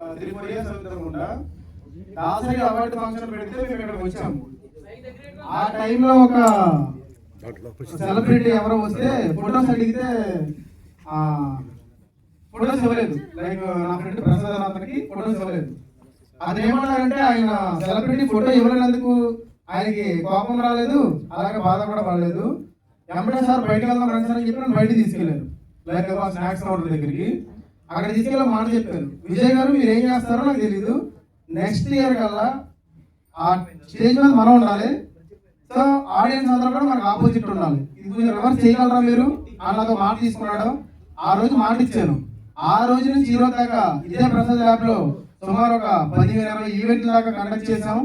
3-4 years అవుతుందనుకుంటా. Dasari award function పెడితే మేము ఇక్కడికి వచ్చాము. ఆ టైంలో ఒక సెలబ్రిటీ ఎవరో వస్తే ఫొటోస్ అడిగితే ఫొటోస్ ఇవ్వలేదు. లైక్ నా ఫ్రెండ్ ప్రసాద్ అతనికి ఫొటోస్ ఇవ్వలేదు. అదేమన్నారంటే ఆయన సెలబ్రిటీ ఫోటో ఇవ్వలేనందుకు ఆయనకి కోపం రాలేదు, అలాగే బాధ కూడా పడలేదు. ఎంబడే సార్ బయటకు వెళ్దాం రండి సార్ అని చెప్పి నన్ను బయటకు తీసుకెళ్లారు. లైక్ స్నాక్స్ కౌంటర్ దగ్గరికి. అక్కడ తీసుకెళ్ళి మాట చెప్పారు, విజయ్ గారు మీరు ఏం చేస్తారో నాకు తెలీదు, నెక్స్ట్ ఇయర్ కల్లా ఆ స్టేజ్ మీద మనం ఉండాలి, సో ఆడియన్స్ అందరూ కూడా మనకు ఆపోజిట్ ఉండాలి, ఇది కొంచెం రివర్స్ చేయగలరా మీరు అన్నదో మాట తీసుకున్నాడు. ఆ రోజు మాట ఇచ్చాను. ఆ రోజు నుంచి ఈ రోజు దాకా ఇదే ప్రసాద్ ల్యాబ్ లో సుమారు ఒక 15-20 ఈవెంట్ల దాకా కండక్ట్ చేసాం.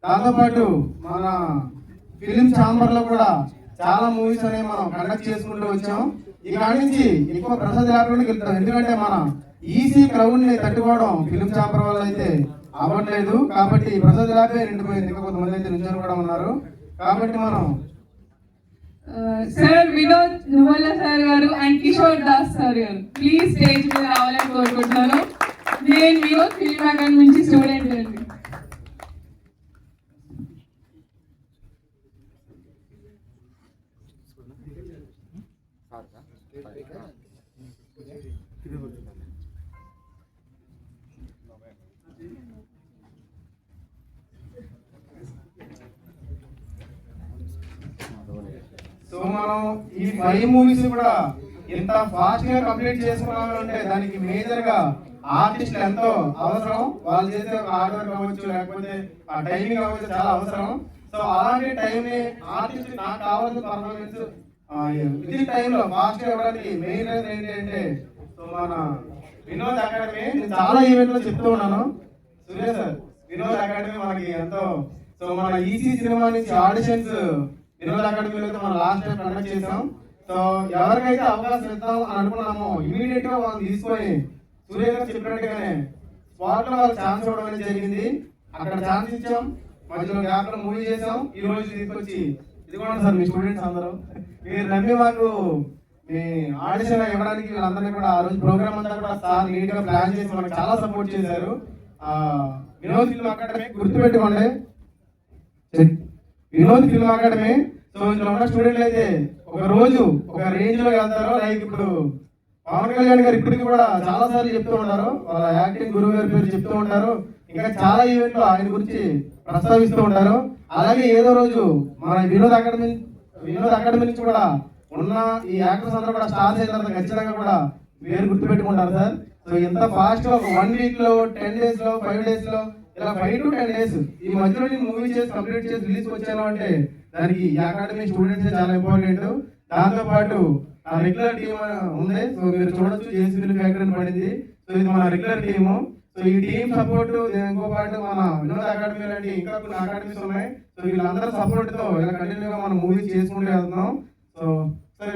దాంతోపాటు మన ఫిలిం ఛాంబర్ లో కూడా చాలా మూవీస్ అనేవి మనం కండక్ట్ చేసుకుంటూ వచ్చాం. ఇక నుంచి ఎక్కువ ప్రసాద్ ల్యాబ్ లోకి వెళ్తాం, ఎందుకంటే మన ఈసీ క్రౌడ్ ని తట్టుకోవడం ఫిలిం ఛాంబర్ వల్ల అయితే అవ్వట్లేదు. కాబట్టి ప్రసాద్ ల్యాబే నిండిపోయింది, ఇంకా కొంతమంది అయితే నిల్చొని కూడా ఉన్నారు. కాబట్టి మనం సార్ వినోద్ నువ్వల్ల సార్ గారు అండ్ కిషోర్ దాస్ సార్ గారు ప్లీజ్ స్టేజ్ మీద రావాలని కోరుకుంటున్నాను. నేను వినోద్ ఫిలిం అకాడమీ నుంచి స్టూడెంట్ అండి. సో మనం ఈ 5 మూవీస్ కూడా ఇంత ఫాస్ట్ గా కంప్లీట్ చేసుకున్నామంటే దానికి మేజర్ గా ఆర్టిస్టులు ఎంతో అవసరం. వాళ్ళు చేసే ఒక హార్డ్ వర్క్ అవ్వచ్చు, లేకపోతే ఆ టైమింగ్ అవ్వచ్చు, చాలా అవసరం. సో అలాంటి టైం ని ఆర్టిస్ట్ నాకు కావాల్సిన పర్ఫార్మెన్స్ ఇది టైంలో ఫాస్ట్ గా ఇవ్వడానికి మెయిన్ ఏంటంటే సో మన వినోద్ అకాడమీ. నేను చాలా ఈవెంట్ లో చెప్తూ ఉన్నాను, సూర్య సార్ వినోద్ అకాడమీ మనకి ఎంతో. సో మన ఈసీ సినిమా నుంచి ఆడిషన్స్ వినోద్ అకాడమీలో అయితే మనం లాస్ట్ టైం కండక్ట్ చేసాం. సో ఎవరికైతే అవకాశం ఇద్దాం అని అనుకున్నామో ఇమీడియట్ గా వాళ్ళు తీసుకొని సూర్య గారు చెప్పినట్టుగానే స్పాట్ లో వాళ్ళకి ఛాన్స్ ఇవ్వడం అనేది జరిగింది. అక్కడ ఛాన్స్ ఇచ్చాం, మధ్యలో గ్యాప్ లో మూవీ చేసాం. ఈ రోజు తీసుకొచ్చి ఇది కూడా సార్ మీ స్టూడెంట్స్ అందరూ మీరు నమ్మి మాకు మీ ఆడిషన్ ఇవ్వడానికి వీళ్ళందరినీ కూడా ఆ రోజు ప్రోగ్రామ్ అంతా కూడా సార్ నీట్ గా ప్లాన్ చేసి మనకు చాలా సపోర్ట్ చేశారు. వినోద్ ఫిల్మ్ అకాడమీ గుర్తుపెట్టుకోండి, వినోద్ ఫిల్మ్ అకాడమీ. సో ఇందులో ఉన్న స్టూడెంట్లు అయితే ఒక రోజు ఒక రేంజ్ లో వెళ్తారు. లైక్ ఇప్పుడు పవన్ కళ్యాణ్ గారు ఇప్పటికి కూడా చాలా సార్లు చెప్తూ ఉంటారు, వాళ్ళ యాక్టింగ్ గురువు గారి పేరు చెప్తూ ఉంటారు, ఇంకా చాలా ఈవెంట్లు ఆయన గురించి ప్రస్తావిస్తూ ఉంటారు. అలాగే ఏదో రోజు మన వినోద్ అకాడమీ నుంచి కూడా ఉన్న ఈ యాక్టర్స్ అందరూ కూడా స్టార్స్ అయిన తర్వాత ఖచ్చితంగా కూడా వేరు గుర్తుపెట్టుకుంటారు సార్. సో ఎంత ఫాస్ట్ గా ఒక 1 వీక్ లో 10 days లో 5 days లో ఇలా 5 to 10 days ఈ మధ్యలో నేను మూవీ చేసి కంప్లీట్ చేసి రిలీజ్ వచ్చాను అంటే దానికి ఈ అకాడమీ స్టూడెంట్స్ చాలా ఇంపార్టెంట్. దాంతో పాటు రెగ్యులర్ టీమ్ ఉంది. సో మీరు చూడొచ్చు జేసీ ఫిల్మ్ ఫ్యాక్టరీ పడింది. సో ఇది మన రెగ్యులర్ టీము. సో ఈ టీమ్ సపోర్ట్ ఇంకో పాటు మన వినోద్ అకాడమీ లాంటి ఇంకా కొన్ని అకాడమీస్ ఉన్నాయి. సో వీళ్ళందరూ సపోర్ట్ తో ఇలా కంటిన్యూగా మనం మూవీస్ చేసుకుంటూ వెళ్తున్నాం. సో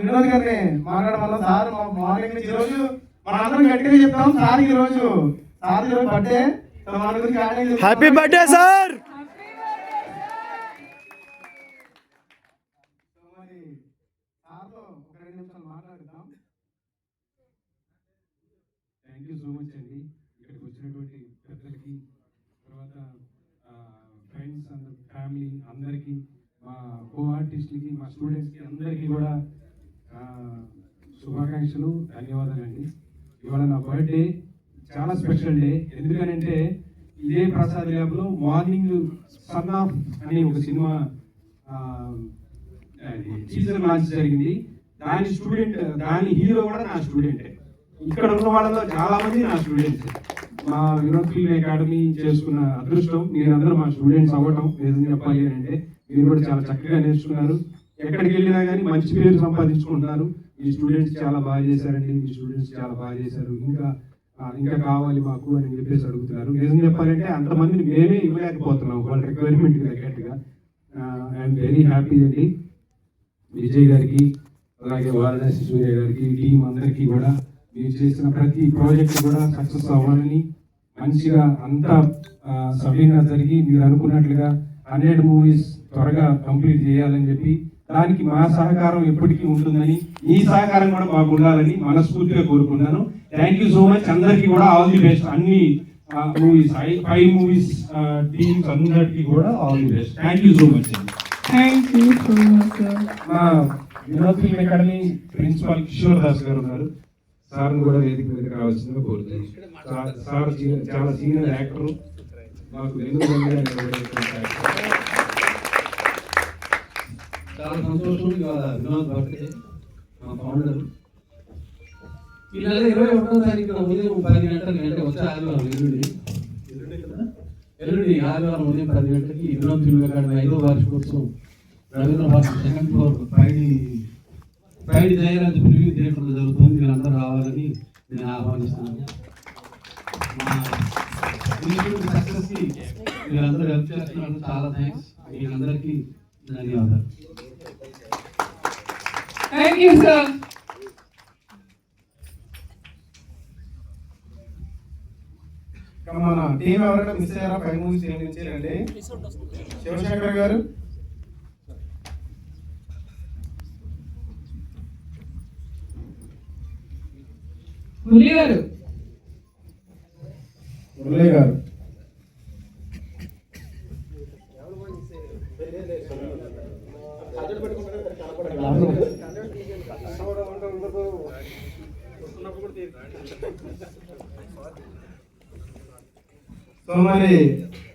వినోద్ గారిని మాట్లాడమన్నా సార్ మార్నింగ్ నుంచి ఈ రోజు మన అందరం గట్టిగా చెప్తాం సార్ ఈ రోజు బర్త్డే. సో మన గురించి happy birthday sir. Thank you so much అండి. ఇక్కడికి వచ్చినటువంటి పెద్దలకి, తర్వాత ఫ్రెండ్స్ అందరు, ఫ్యామిలీ అందరికీ, మా కో ఆర్టిస్టులకి, మా స్టూడెంట్స్కి అందరికీ కూడా శుభాకాంక్షలు, ధన్యవాదాలండి. ఇవాళ నా బర్త్డే చాలా స్పెషల్ డే. ఎందుకనంటే ఇదే ప్రసాద్ ల్యాబ్లో మార్నింగ్ సన్ ఆఫ్ అనే ఒక సినిమా టీజర్ లాంచ్ జరిగింది. దాని హీరో కూడా నా స్టూడెంటే. ఇక్కడ ఉన్న వాళ్ళలో చాలా మంది నా స్టూడెంట్స్. మా వినోద్ ఫిల్మ్ అకాడమీ చేసుకున్న అదృష్టం మీరందరూ మా స్టూడెంట్స్ అవ్వటం. నిజం చెప్పాలి అంటే మీరు కూడా చాలా చక్కగా నేర్చుకున్నారు. ఎక్కడికి వెళ్ళినా కానీ మంచి పేరు సంపాదించుకుంటున్నారు. మీ స్టూడెంట్స్ చాలా బాగా చేశారండి, మీ స్టూడెంట్స్ చాలా బాగా చేశారు, ఇంకా కావాలి మాకు అని చెప్పేసి అడుగుతున్నారు. నిజం చెప్పాలంటే అంతమందిని మేమే ఇవ్వలేకపోతున్నాం వాళ్ళ రిక్వైర్మెంట్కి తగ్గట్టుగా. ఐఎమ్ వెరీ హ్యాపీ అండి. విజయ్ గారికి, అలాగే వారణాసి సూర్య గారికి, టీం అందరికీ కూడా మీరు చేసిన ప్రతి ప్రాజెక్ట్ కూడా సక్సెస్ అవ్వాలని, మంచిగా అంతా సవ్యంగా జరిగి మీరు అనుకున్నట్లుగా 100 మూవీస్ త్వరగా కంప్లీట్ చేయాలని చెప్పి, దానికి మా సహకారం ఎప్పటికీ ఉంటుందని, మీ సహకారం కూడా మాకు ఉండాలని మనస్ఫూర్తిగా కోరుకున్నాను. Thank you so much. అందరికీ కూడా ఆల్ ది బెస్ట్. అన్ని మూవీస్ 5 మూవీస్ టీమ్స్ అందరికీ కూడా all the best. Thank you so much అండి. Thank you so much sir. మా Vinod film academy principal Kishore Das గారు ఉన్నారు. సార్ని కూడా వేదిక మీదకి రావాల్సిందిగా కోరుతున్నాను. సార్ చాలా సీనియర్ యాక్టర్, మాకు చాలా సంతోషం. ఇవాళ వినోద్ బర్త్డే, మా ఫౌండర్. ఈ నెల 21వ తారీఖున ఉదయం 10 గంటలకి, అంటే వచ్చే ఆదివారం ఎల్లుండి ఆదివారం ఉదయం 10 గంటలకి వినోద్ ఫిల్మ్ అకాడమీ 5వ వార్షికోత్సవం Ravindra Bharathi second floor pride Jayaraj preview థియేటర్లో జరుగుతుంది. మీరందరూ రావాలని నేను ఆహ్వానిస్తున్నాను. సక్సెస్కి మీరందరూ హెల్ప్ చేస్తున్నారు. చాలా థ్యాంక్స్. మీరందరికీ ధన్యవాదాలు. Thank you sir. మన టీం ఎవరైనా మిస్ అయ్యారా? 5 మూవీస్ టీం నుంచి రండి. శివశంకర్ గారు, మురళి గారు, మురళి గారు, సో మరి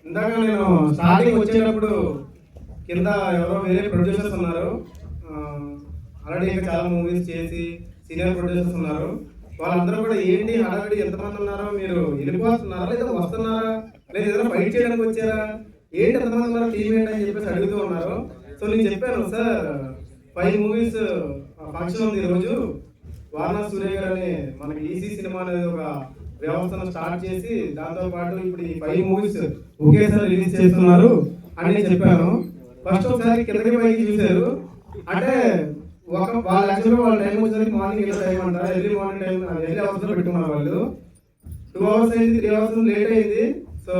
ఇందాక నేను స్టార్టింగ్ వచ్చేటప్పుడు కింద ఎవరో వేరే ప్రొడ్యూసర్స్ ఉన్నారు, ఆల్రెడీ ఇంకా చాలా మూవీస్ చేసి సీనియర్ ప్రొడ్యూసర్స్ ఉన్నారు. వాళ్ళందరూ కూడా ఏంటి హడావిడి ఎంతమంది ఉన్నారో, మీరు వెళ్ళిపోతున్నారా లేదా వస్తున్నారా, లేదా ఏదైనా ఫైట్ చేయడానికి వచ్చారా, ఏంటి ఎంతమంది ఉన్నారో, టీం ఏంటి అని చెప్పేసి అడుగుతూ ఉన్నారు. సో నేను చెప్పాను, సార్ 5 మూవీస్ ఫంక్షన్ ఉంది ఈరోజు. వారణాసి సూర్య గారు అని మనకి ఈసీ సినిమా అనేది ఒక వ్యవస్థను స్టార్ట్ చేసి దాంతో పాటు ఇప్పుడు ఈ 5 మూవీస్ ఒకేసారి రిలీజ్ చేస్తున్నారు అని చెప్పాను. ఫస్ట్ ఒకసారి కిందకి పైకి చూశారు. అంటే వాళ్ళ యాక్చువల్గా వాళ్ళ టైం వచ్చేసరికి మార్నింగ్ వెళ్ళే టైం అంటారు, ఎర్లీ మార్నింగ్ టైం, ఎర్లీ అవర్స్లో పెట్టుకున్నారు. వాళ్ళు 2 అవర్స్ అయింది, 3 అవర్స్ లేట్ అయింది. సో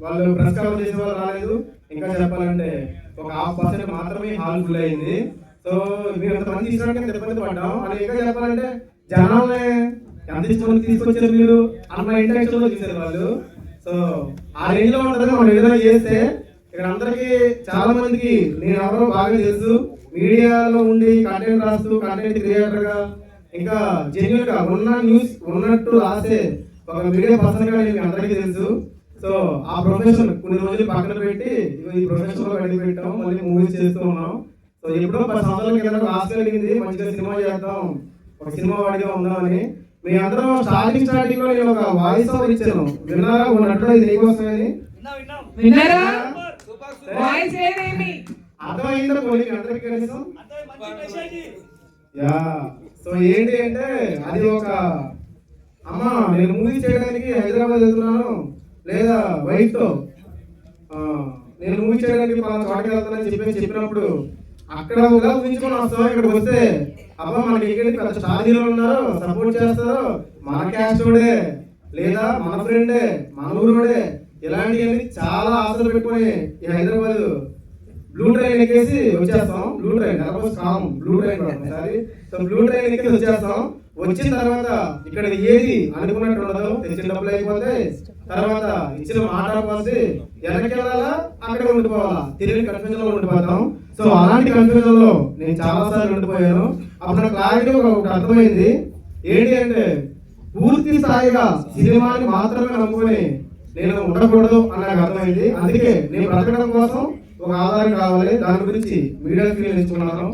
వాళ్ళు ప్రెస్ కవర్ చేసే వాళ్ళు రాలేదు. ఇంకా చెప్పాలంటే ఒక 1/2% మాత్రమే హాల్ ఫుల్ అయింది. సో మీరు ఎంతమంది తీసుకురావడానికి ఇబ్బంది పడ్డాం అని. ఇంకా చెప్పాలంటే జనాల్ని ఎంత ఇష్టం తీసుకొచ్చారు మీరు అన్న ఇంటెన్షన్ లో చూసారు వాళ్ళు. సో ఆ రేంజ్ లో ఉంటుంది. మనం ఏదైనా చేస్తే ఇక్కడ అందరికి చాలా మందికి నేను ఎవరో బాగా తెలుసు, మీడియాలో ఉండి కంటెంట్ రాస్తూ కంటెంట్ క్రియేటర్ గా ఇంకా జెన్యున్ గా ఉన్న న్యూస్ ఉన్నట్టు రాసే ఒక మీడియా పర్సన్ గా మీకు అందరికీ తెలుసు. సో ఆ ప్రొఫెషన్ కొన్ని రోజులు పక్కన పెట్టి ఈ ప్రొఫెషన్ లో అడిగి పెట్టాం, మళ్ళీ మూవీస్ చేస్తూ ఉన్నాం. సో ఎప్పుడో 10 సంవత్సరాల కింద ఆశ కలిగింది, మంచిగా సినిమా చేద్దాం, ఒక సినిమా వాడిగా ఉందామని. మీ అందరూ స్టార్టింగ్ లో నేను ఒక వాయిస్ ఓవర్ ఇచ్చాను, విన్నారా? ఉన్నట్టు ఇది నీకోసమని విన్నారా? వాయిస్ ఏమేమి అర్థమైందో పోనీ అందరికీ కనీసం. యా, సో ఏంటి అంటే అది ఒక అమ్మ నేను మూవీ చేయడానికి హైదరాబాద్ వెళ్తున్నాను, లేదా వైఫ్ తో నేను మూవీ చేయడానికి పలానా చోటకి వెళ్తానని చెప్పినప్పుడు అక్కడ కూడా ఊహించుకొని వస్తాం. ఇక్కడికి వస్తే అబ్బా మనకి ఇక్కడ పెద్ద స్టార్ హీరోలు ఉన్నారు, సపోర్ట్ చేస్తారు, మన క్యాస్టోడే లేదా మన ఫ్రెండే, మన ఊరోడే, ఇలాంటివన్నీ చాలా ఆశలు పెట్టుకొని ఈ హైదరాబాద్ బ్లూ ట్రైన్ ఎక్కేసి వచ్చేస్తాం. బ్లూ ట్రైన్ బ్లూ ట్రైన్ ఒకసారి. సో బ్లూ ట్రైన్ ఎక్కేసి వచ్చేస్తాం. వచ్చిన తర్వాత ఇక్కడ ఏది అనుకున్నట్టు ఉండదు, తెచ్చిన డబ్బులు అయిపోతే, తర్వాత ఇచ్చిన మాట పోతే వెనక్కి వెళ్ళాలా అక్కడ ఉండిపోవాలా, తిరిగి కన్ఫ్యూజన్ లో ఉండిపోతాం. సో అలాంటి కన్ఫ్యూజన్ లో నేను చాలా సార్లు ఉండిపోయాను. అప్పుడు నాకు క్లారిటీ ఒకటి అర్థమైంది, ఏంటి అంటే పూర్తి స్థాయిగా సినిమాని మాత్రమే నమ్ముకొని నేను ఉండకూడదు అని నాకు అర్థమైంది. అందుకే నేను బ్రతకడం కోసం ఒక ఆధారం కావాలి, దాని గురించి మీడియా ఫీల్ ఎంచుకున్నాను.